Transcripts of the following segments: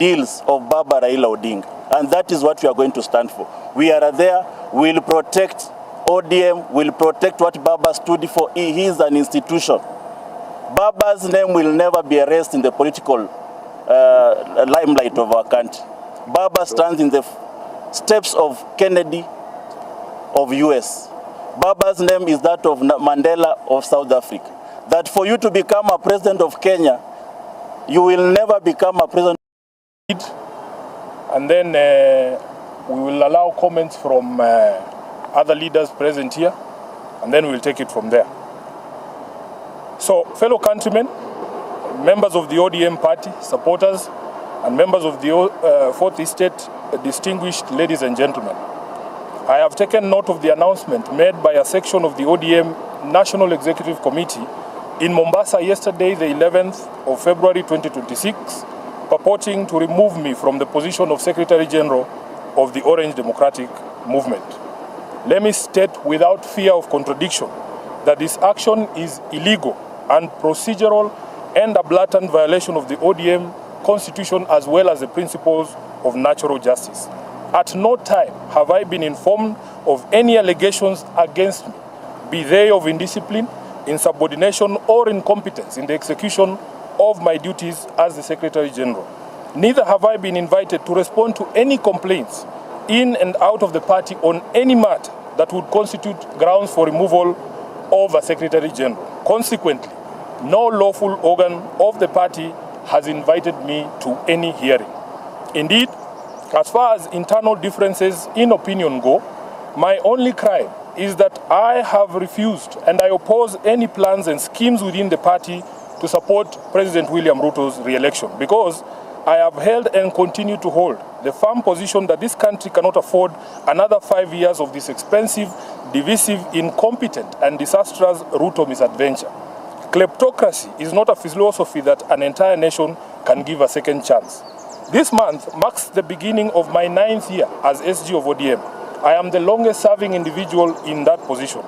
ideals of Baba Raila Odinga. And that is what we are going to stand for. We are there, we will protect ODM, we will protect what Baba stood for. He is an institution. Baba's name will never be erased in the political limelight of our country. Baba stands in the steps of Kennedy of US. Baba's name is that of Mandela of South Africa. That for you to become a president of Kenya, you will never become a president. And then we will allow comments from other leaders present here, and then we'll take it from there. So, fellow countrymen, members of the ODM party, supporters, and members of the Fourth Estate, distinguished ladies and gentlemen, I have taken note of the announcement made by a section of the ODM National Executive Committee in Mombasa yesterday, the 11th of February 2026, purporting to remove me from the position of Secretary General of the Orange Democratic Movement. Let me state without fear of contradiction that this action is illegal and procedural and a blatant violation of the ODM constitution as well as the principles of natural justice. At no time have I been informed of any allegations against me, be they of indiscipline, insubordination, or incompetence in the execution of my duties as the Secretary General. Neither have I been invited to respond to any complaints in and out of the party on any matter that would constitute grounds for removal of a Secretary General. Consequently, no lawful organ of the party has invited me to any hearing. Indeed, as far as internal differences in opinion go, my only crime is that I have refused and I oppose any plans and schemes within the party to support President William Ruto's re-election, because I have held and continue to hold the firm position that this country cannot afford another 5 years of this expensive, divisive, incompetent, and disastrous Ruto misadventure. Kleptocracy is not a philosophy that an entire nation can give a second chance. This month marks the beginning of my 9th year as SG of ODM. I am the longest serving individual in that position.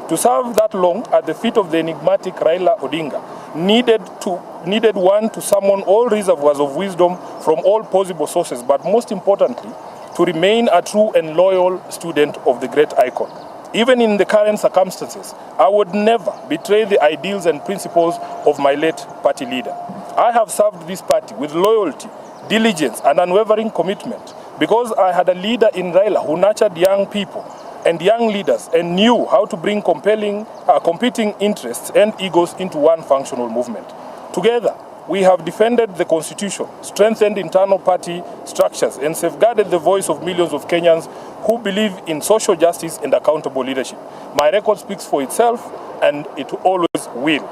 To serve that long at the feet of the enigmatic Raila Odinga needed one to summon all reservoirs of wisdom from all possible sources, but most importantly, to remain a true and loyal student of the great icon. Even in the current circumstances, I would never betray the ideals and principles of my late party leader. I have served this party with loyalty, diligence, and unwavering commitment because I had a leader in Raila who nurtured young people and young leaders and knew how to bring competing interests and egos into one functional movement. Together, we have defended the Constitution, strengthened internal party structures, and safeguarded the voice of millions of Kenyans who believe in social justice and accountable leadership. My record speaks for itself, and it always will.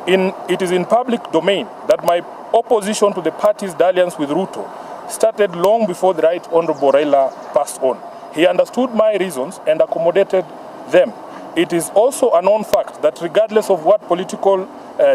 It is in public domain that my opposition to the party's dalliance with Ruto started long before the Right Honorable Raila passed on. He understood my reasons and accommodated them. It is also a known fact that regardless of what political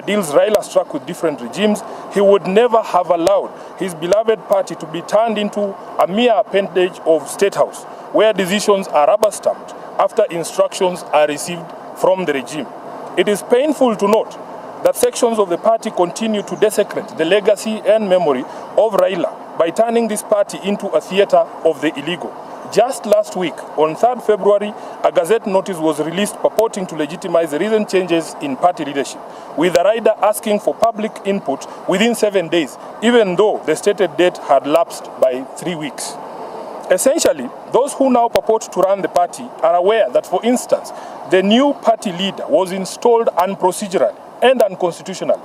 deals Raila struck with different regimes, he would never have allowed his beloved party to be turned into a mere appendage of State House, where decisions are rubber-stamped after instructions are received from the regime. It is painful to note that sections of the party continue to desecrate the legacy and memory of Raila by turning this party into a theater of the illegal. Just last week, on 3rd February, a Gazette notice was released purporting to legitimize the recent changes in party leadership, with the rider asking for public input within 7 days, even though the stated date had lapsed by 3 weeks. Essentially, those who now purport to run the party are aware that, for instance, the new party leader was installed unprocedurally and unconstitutionally.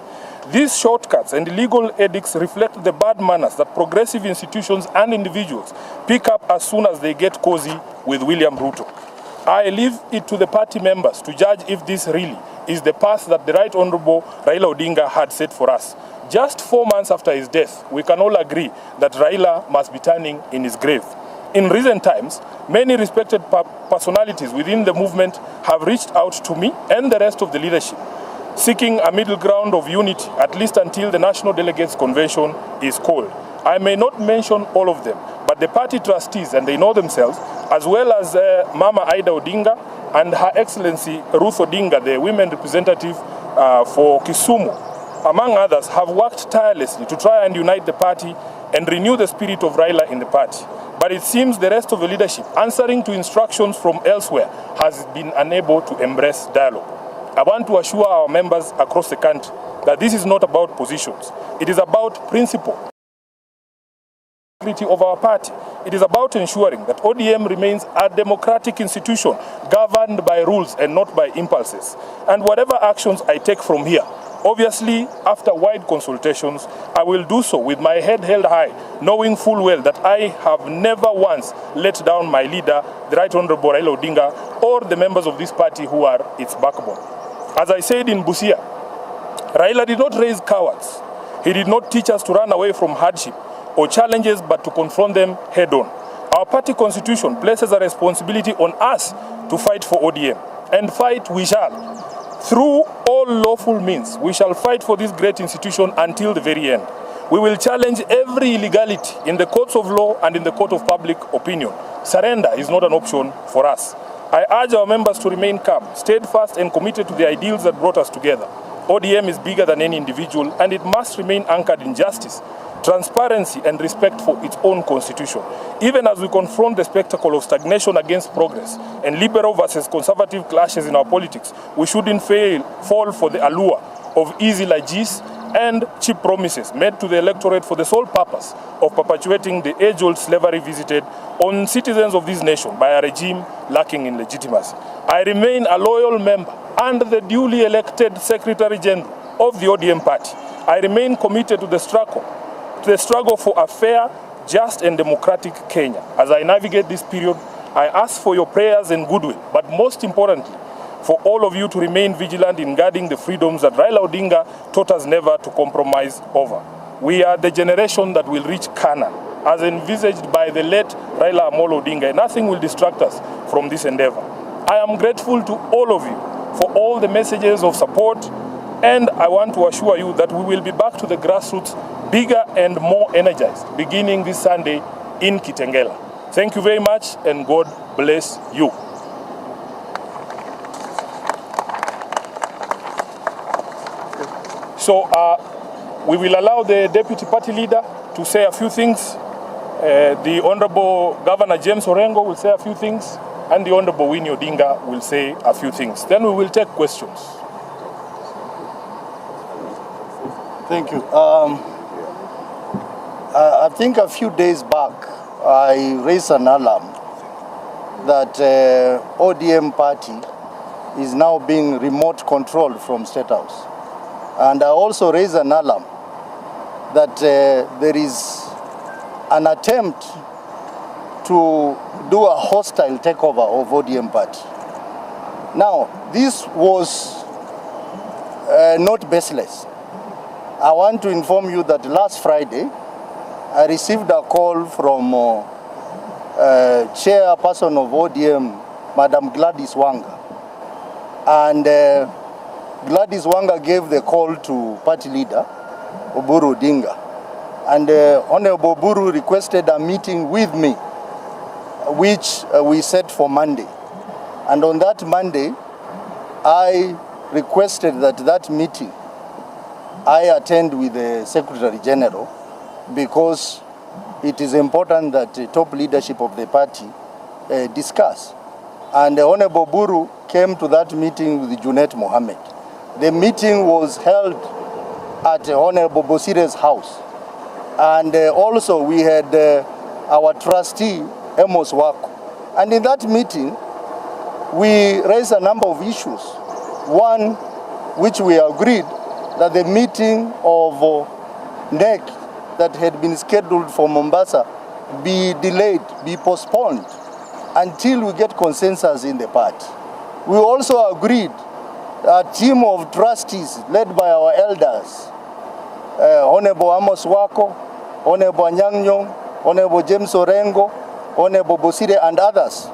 These shortcuts and illegal edicts reflect the bad manners that progressive institutions and individuals pick up as soon as they get cozy with William Ruto. I leave it to the party members to judge if this really is the path that the Right Honorable Raila Odinga had set for us. Just 4 months after his death, we can all agree that Raila must be turning in his grave. In recent times, many respected personalities within the movement have reached out to me and the rest of the leadership, seeking a middle ground of unity, at least until the National Delegates Convention is called. I may not mention all of them, but the party trustees, and they know themselves, as well as Mama Ida Odinga and Her Excellency Ruth Odinga, the women representative for Kisumu, among others, have worked tirelessly to try and unite the party and renew the spirit of Raila in the party. But it seems the rest of the leadership, answering to instructions from elsewhere, has been unable to embrace dialogue. I want to assure our members across the country that this is not about positions. It is about principle of our party. It is about ensuring that ODM remains a democratic institution governed by rules and not by impulses. And whatever actions I take from here, obviously, after wide consultations, I will do so with my head held high, knowing full well that I have never once let down my leader, the Right Honorable Raila Odinga, or the members of this party who are its backbone. As I said in Busia, Raila did not raise cowards. He did not teach us to run away from hardship or challenges, but to confront them head-on. Our party constitution places a responsibility on us to fight for ODM, and fight we shall. Through all lawful means, we shall fight for this great institution until the very end. We will challenge every illegality in the courts of law and in the court of public opinion. Surrender is not an option for us. I urge our members to remain calm, steadfast, and committed to the ideals that brought us together. ODM is bigger than any individual, and it must remain anchored in justice, transparency, and respect for its own constitution. Even as we confront the spectacle of stagnation against progress and liberal versus conservative clashes in our politics, we shouldn't fall for the allure of easy largesse and cheap promises made to the electorate for the sole purpose of perpetuating the age-old slavery visited on citizens of this nation by a regime lacking in legitimacy. I remain a loyal member and the duly elected Secretary General of the ODM party. I remain committed to the struggle for a fair, just, and democratic Kenya. As I navigate this period, I ask for your prayers and goodwill, but most importantly, for all of you to remain vigilant in guarding the freedoms that Raila Odinga taught us never to compromise over. We are the generation that will reach Canaan, as envisaged by the late Raila Amolo Odinga, and nothing will distract us from this endeavor. I am grateful to all of you for all the messages of support, and I want to assure you that we will be back to the grassroots, bigger and more energized, beginning this Sunday in Kitengela. Thank you very much, and God bless you. So we will allow the Deputy Party Leader to say a few things. The Honorable Governor James Orengo will say a few things, and the Honorable Winnie Odinga will say a few things. Then we will take questions. Thank you. I think a few days back, I raised an alarm that ODM party is now being remote controlled from State House. And I also raised an alarm that there is an attempt to do a hostile takeover of ODM party. Now, this was not baseless. I want to inform you that last Friday, I received a call from chairperson of ODM, Madam Gladys Wanga. And Gladys Wanga gave the call to party leader, Oburu Odinga. And Honorable Oburu requested a meeting with me, which we set for Monday. And on that Monday, I requested that meeting I attend with the Secretary General, because it is important that the top leadership of the party discuss. And Honorable Buru came to that meeting with Junet Mohammed. The meeting was held at Honorable Bosire's house. And also we had our trustee, Amos Wako. And in that meeting, we raised a number of issues. One, which we agreed that the meeting of NEC that had been scheduled for Mombasa be delayed, be postponed until we get consensus in the party. We also agreed a team of trustees led by our elders, Honorable Amos Wako, Honorable Nyangnyong, Honorable James Orengo, Honorable Bosire, and others,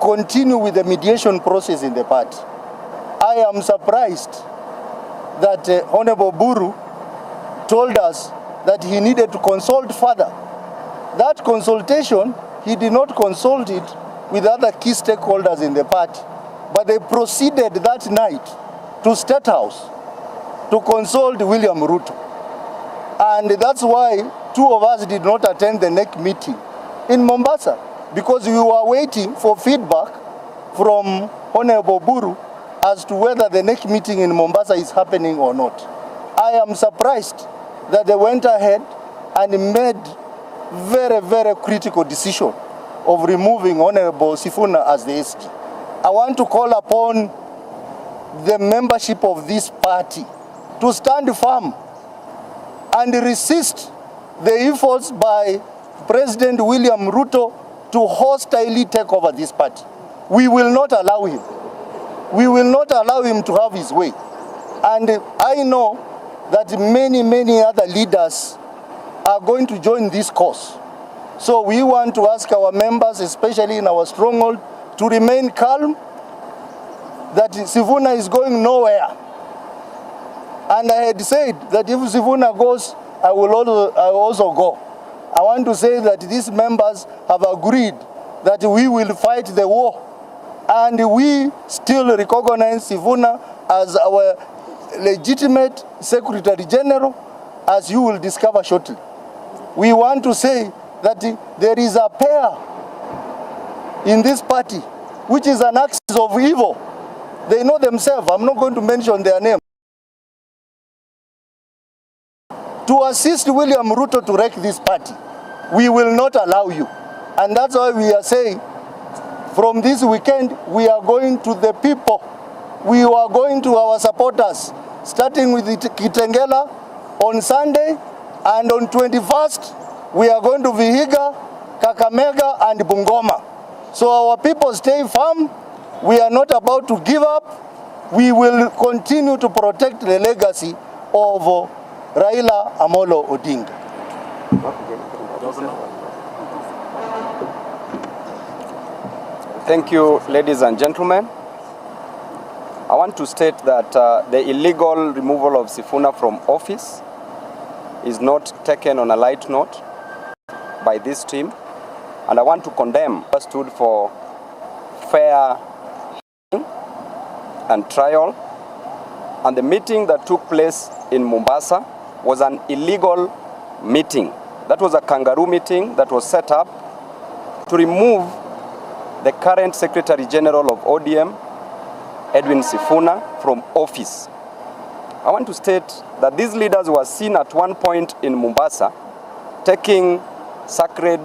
continue with the mediation process in the party. I am surprised that Honorable Buru told us that he needed to consult further. That consultation, he did not consult it with other key stakeholders in the party, but they proceeded that night to State House to consult William Ruto. And that's why two of us did not attend the NEC meeting in Mombasa because we were waiting for feedback from Honorable Buru as to whether the NEC meeting in Mombasa is happening or not. I am surprised that they went ahead and made very, very critical decision of removing Honorable Sifuna as the SG. I want to call upon the membership of this party to stand firm and resist the efforts by President William Ruto to hostilely take over this party. We will not allow him. We will not allow him to have his way. And I know that many, many other leaders are going to join this cause. So we want to ask our members, especially in our stronghold, to remain calm, that Sifuna is going nowhere. And I had said that if Sifuna goes, I will also go. I want to say that these members have agreed that we will fight the war, and we still recognize Sifuna as our legitimate Secretary General, as you will discover shortly. We want to say that there is a pair in this party which is an axis of evil. They know themselves. I'm not going to mention their name. To assist William Ruto to wreck this party, we will not allow you. And that's why we are saying, from this weekend, we are going to the people. We are going to our supporters, starting with Kitengela on Sunday, and on 21st, we are going to Vihiga, Kakamega, and Bungoma. So our people stay firm. We are not about to give up. We will continue to protect the legacy of Raila Amolo Odinga. Thank you, ladies and gentlemen. I want to state that the illegal removal of Sifuna from office is not taken on a light note by this team, and I want to condemn. I stood for fair hearing and trial, and the meeting that took place in Mombasa was an illegal meeting. That was a kangaroo meeting that was set up to remove the current Secretary General of ODM, Edwin Sifuna, from office. I want to state that these leaders were seen at one point in Mombasa taking sacred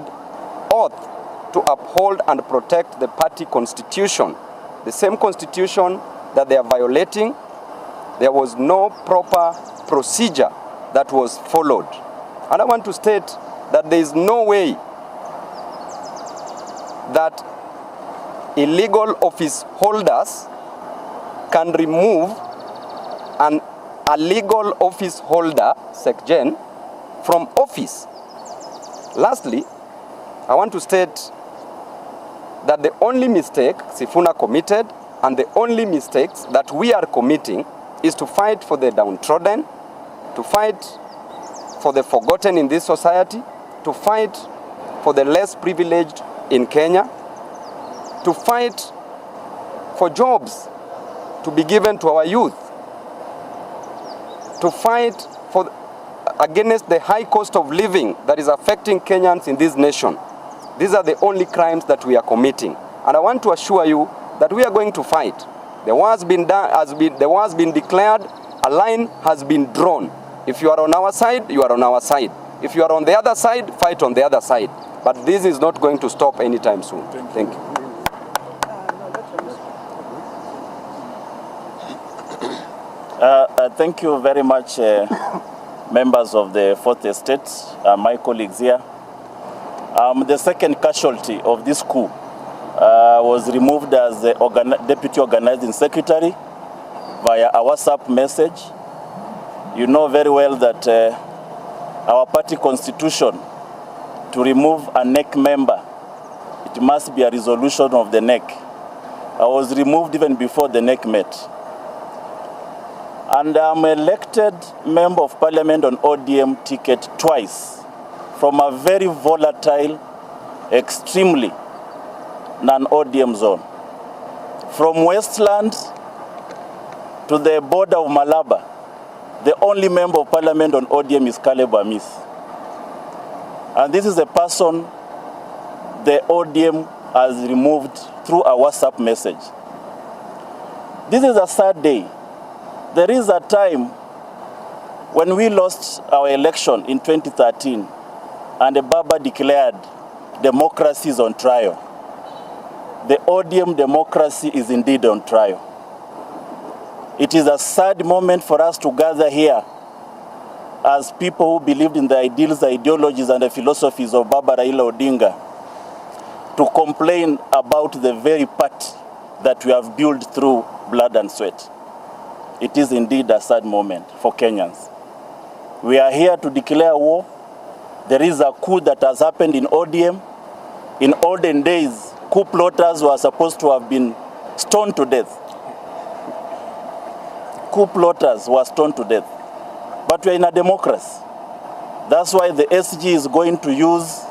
oath to uphold and protect the party constitution, the same constitution that they are violating. There was no proper procedure that was followed. And I want to state that there is no way that illegal office holders can remove a legal office holder, SecGen, from office. Lastly, I want to state that the only mistake Sifuna committed and the only mistakes that we are committing is to fight for the downtrodden, to fight for the forgotten in this society, to fight for the less privileged in Kenya, to fight for jobs to be given to our youth, to fight against the high cost of living that is affecting Kenyans in this nation. These are the only crimes that we are committing. And I want to assure you that we are going to fight. The war has been declared, a line has been drawn. If you are on our side, you are on our side. If you are on the other side, fight on the other side. But this is not going to stop anytime soon. Thank you. Thank you very much, members of the Fourth Estate, my colleagues here. The second casualty of this coup was removed as the Deputy Organizing Secretary via a WhatsApp message. You know very well that our party constitution, to remove a NEC member, it must be a resolution of the NEC. I was removed even before the NEC met. And I'm elected member of parliament on ODM ticket twice from a very volatile, extremely non-ODM zone. From Westlands to the border of Malaba, the only member of parliament on ODM is Caleb Amis. And this is a person the ODM has removed through a WhatsApp message. This is a sad day. There is a time when we lost our election in 2013 and the Baba declared democracy is on trial. The ODM democracy is indeed on trial. It is a sad moment for us to gather here as people who believed in the ideals, the ideologies, and the philosophies of Baba Raila Odinga to complain about the very part that we have built through blood and sweat. It is indeed a sad moment for Kenyans. We are here to declare war. There is a coup that has happened in ODM. In olden days, coup plotters were supposed to have been stoned to death. Coup plotters were stoned to death. But we are in a democracy. That's why the SG is going to use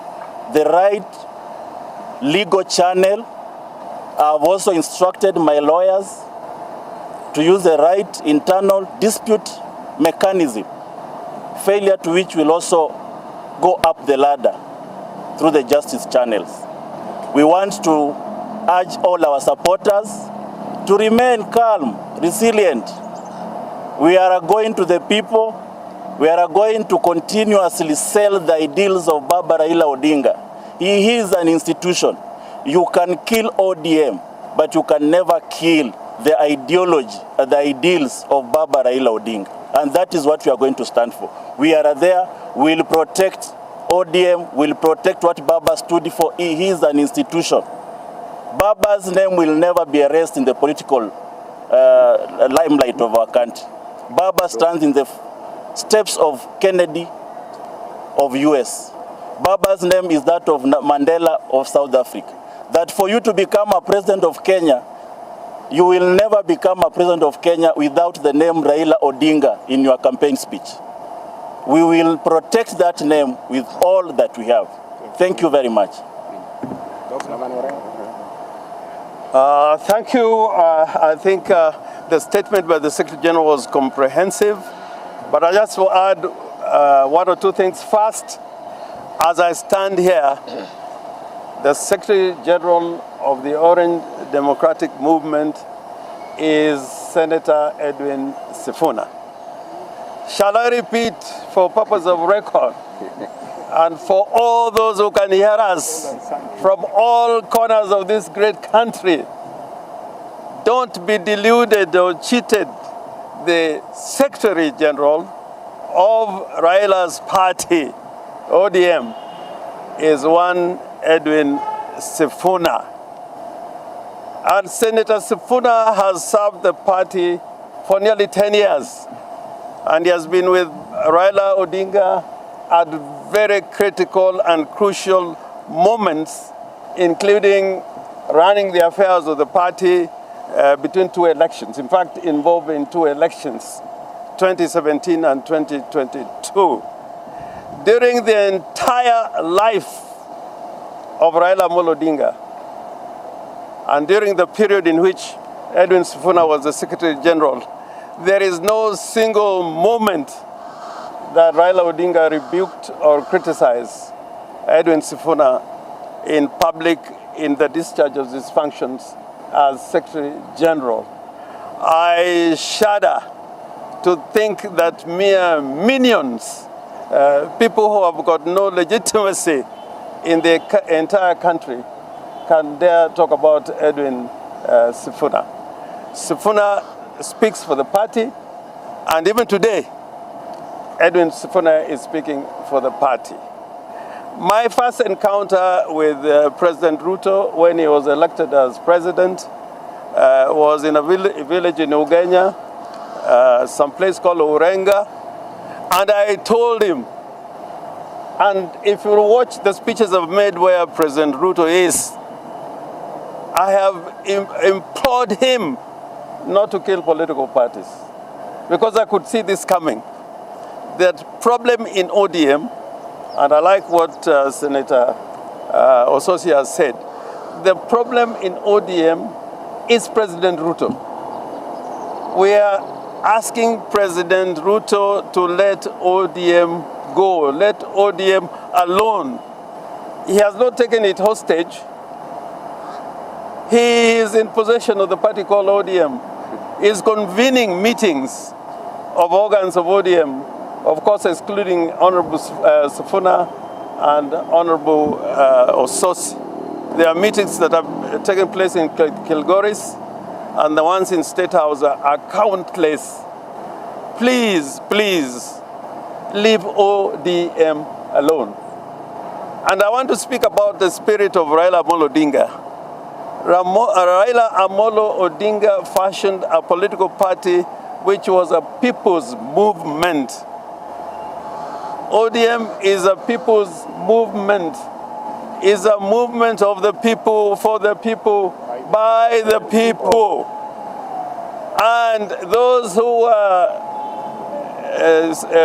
the right legal channel. I've also instructed my lawyers to use the right internal dispute mechanism, failure to which will also go up the ladder through the justice channels. We want to urge all our supporters to remain calm, resilient. We are going to the people. We are going to continuously sell the ideals of Baba Raila Odinga. He is an institution. You can kill ODM, but you can never kill the ideology, the ideals of Baba Raila Odinga. And that is what we are going to stand for. We are there. We will protect ODM, we will protect what Baba stood for. He is an institution. Baba's name will never be erased in the political limelight of our country. Baba stands in the steps of Kennedy of US. Baba's name is that of Mandela of South Africa. That for you to become a president of Kenya, you will never become a president of Kenya without the name Raila Odinga in your campaign speech. We will protect that name with all that we have. Thank you very much. Thank you. I think the statement by the Secretary General was comprehensive, but I just will add one or two things. First, as I stand here, the Secretary General of the Orange Democratic Movement is Senator Edwin Sifuna. Shall I repeat for purpose of record and for all those who can hear us from all corners of this great country? Don't be deluded or cheated. The Secretary General of Raila's party, ODM, is one Edwin Sifuna. And Senator Sifuna has served the party for nearly 10 years. And he has been with Raila Odinga at very critical and crucial moments, including running the affairs of the party between two elections. In fact, involved in two elections, 2017 and 2022. During the entire life of Raila Odinga, and during the period in which Edwin Sifuna was the Secretary General, there is no single moment that Raila Odinga rebuked or criticized Edwin Sifuna in public in the discharge of his functions as Secretary General. I shudder to think that mere minions, people who have got no legitimacy in the entire country, can dare talk about Edwin Sifuna. Sifuna speaks for the party, and even today, Edwin Sifuna is speaking for the party. My first encounter with President Ruto when he was elected as president was in a village in Ugenya, some place called Urenga, and I told him, and if you watch the speeches I've made where President Ruto is, I have implored him not to kill political parties, because I could see this coming. That problem in ODM, and I like what Senator Ososi has said, the problem in ODM is President Ruto. We are asking President Ruto to let ODM go, let ODM alone. He has not taken it hostage. He is in possession of the party called ODM. He is convening meetings of organs of ODM, of course excluding Honorable Sifuna and Honorable Ososi. There are meetings that have taken place in Kilgoris, and the ones in State House are countless. Please, please, leave ODM alone. And I want to speak about the spirit of Raila Amolo Odinga. Raila Amolo Odinga fashioned a political party which was a people's movement. ODM is a people's movement. Is a movement of the people, for the people, by the people. And those who are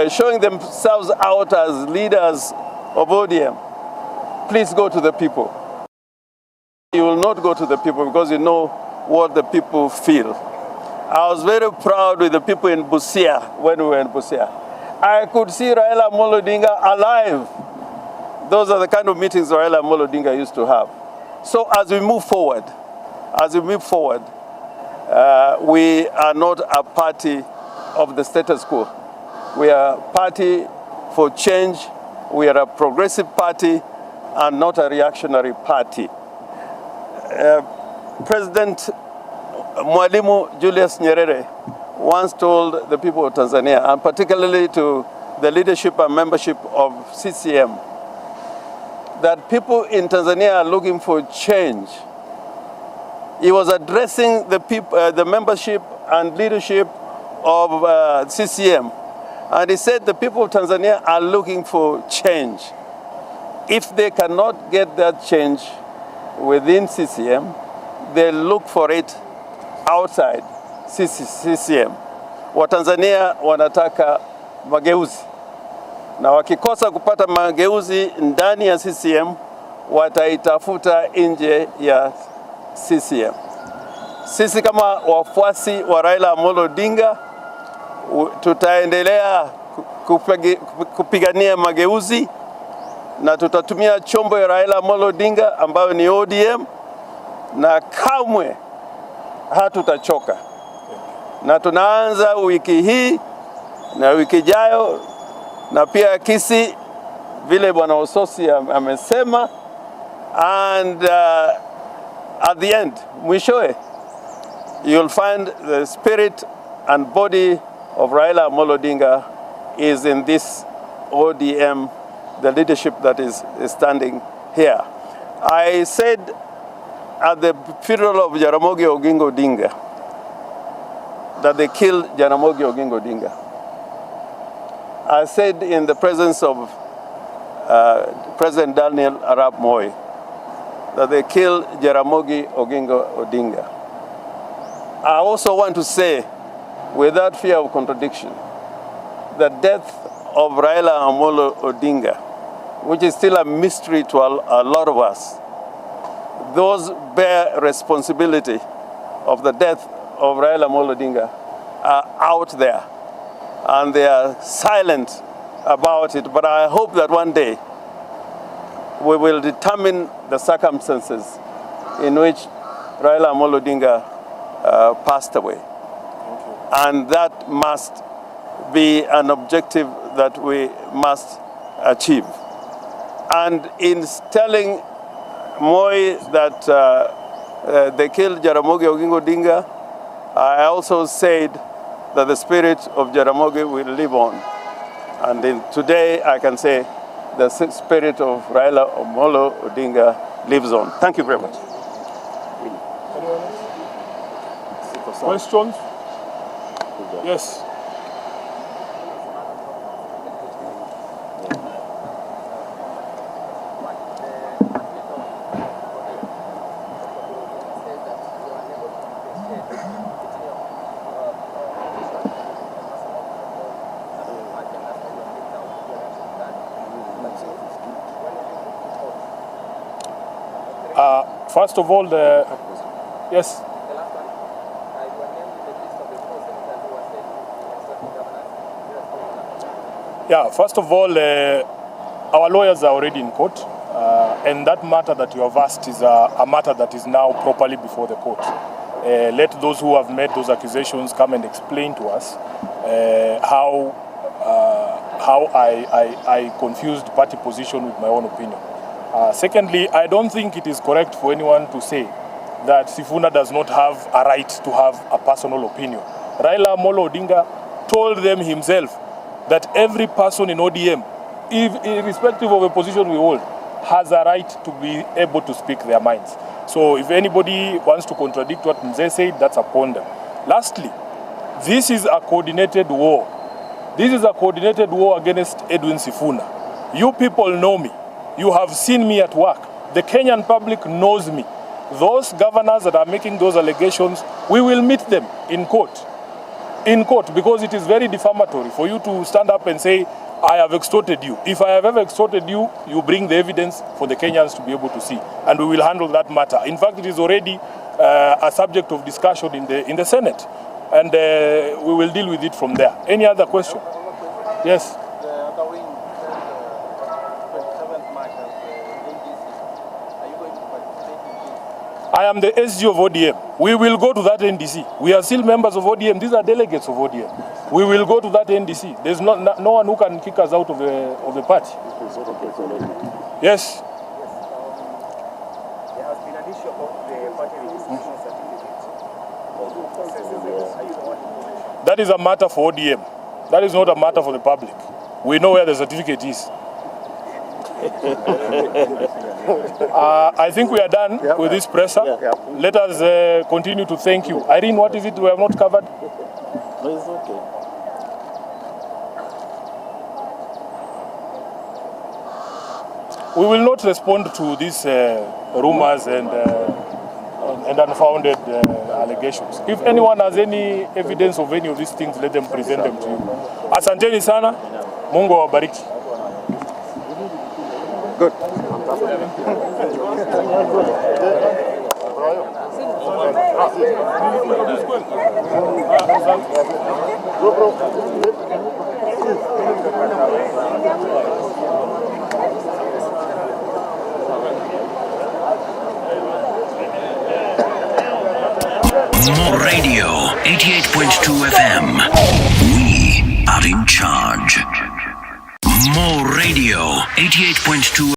showing themselves out as leaders of ODM, please go to the people. You will not go to the people because you know what the people feel. I was very proud with the people in Busia when we were in Busia. I could see Raila Amolo Odinga alive. Those are the kind of meetings Raila Amolo Odinga used to have. So as we move forward, we are not a party of the status quo. We are a party for change. We are a progressive party and not a reactionary party. President Mwalimu Julius Nyerere once told the people of Tanzania, and particularly to the leadership and membership of CCM, that people in Tanzania are looking for change. He was addressing the people, the membership and leadership of CCM, and he said the people of Tanzania are looking for change. If they cannot get that change within CCM, they look for it outside CCM. Watanzania wanataka mageuzi, na wakikosa kupata mageuzi ndani ya CCM, wataitafuta nje ya CCM. Sisi kama wafuasi wa Raila Amolo Odinga tutaendelea kupigania mageuzi, na tutatumia chombo ya Raila Amolo Odinga ambayo ni ODM, na kamwe hatutachoka. Na tunaanza wiki hii na wiki ijayo, na pia Kisi vile Bwana Ososi amesema, and at the end, mwishowe, you'll find the spirit and body of Raila Amolo Odinga is in this ODM, the leadership that is standing here. I said at the funeral of Jaramogi Oginga Odinga that they killed Jaramogi Oginga Odinga. I said in the presence of President Daniel Arap Moi that they killed Jaramogi Oginga Odinga. I also want to say, without fear of contradiction, the death of Raila Amolo Odinga, which is still a mystery to a lot of us, those bear responsibility of the death of Raila Amolo Odinga are out there, and they are silent about it. But I hope that one day we will determine the circumstances in which Raila Amolo Odinga passed away. And that must be an objective that we must achieve. And in telling Moi that they killed Jaramogi Oginga Odinga, I also said that the spirit of Jaramogi will live on. And today I can say the spirit of Raila Amolo Odinga lives on. Thank you very much. Questions? Yes. First of all, yes. Yeah, first of all, our lawyers are already in court, and that matter that you have asked is a matter that is now properly before the court. Let those who have made those accusations come and explain to us how I confused party position with my own opinion. Secondly, I don't think it is correct for anyone to say that Sifuna does not have a right to have a personal opinion. Raila Amolo Odinga told them himself that every person in ODM, irrespective of the position we hold, has a right to be able to speak their minds. So if anybody wants to contradict what Mzee said, that's upon them. Lastly, this is a coordinated war. This is a coordinated war against Edwin Sifuna. You people know me. You have seen me at work. The Kenyan public knows me. Those governors that are making those allegations, we will meet them in court. In court, because it is very defamatory for you to stand up and say, I have extorted you. If I have ever extorted you, you bring the evidence for the Kenyans to be able to see. And we will handle that matter. In fact, it is already a subject of discussion in the Senate. And we will deal with it from there. Any other question? Yes? I am the SG of ODM. We will go to that NDC. We are still members of ODM. These are delegates of ODM. We will go to that NDC. There's no one who can kick us out of the party. Yes? There has been an issue about the party registration certificate. That is a matter for ODM. That is not a matter for the public. We know where the certificate is. I think we are done with this presser. Let us continue to thank you. Irene, what is it we have not covered? No, it's okay. We will not respond to these rumors and unfounded allegations. If anyone has any evidence of any of these things, let them present them to you. Asanteni sana. Mungu awabariki. Good. More Radio 88.2 FM. We are in charge. More Radio 88.2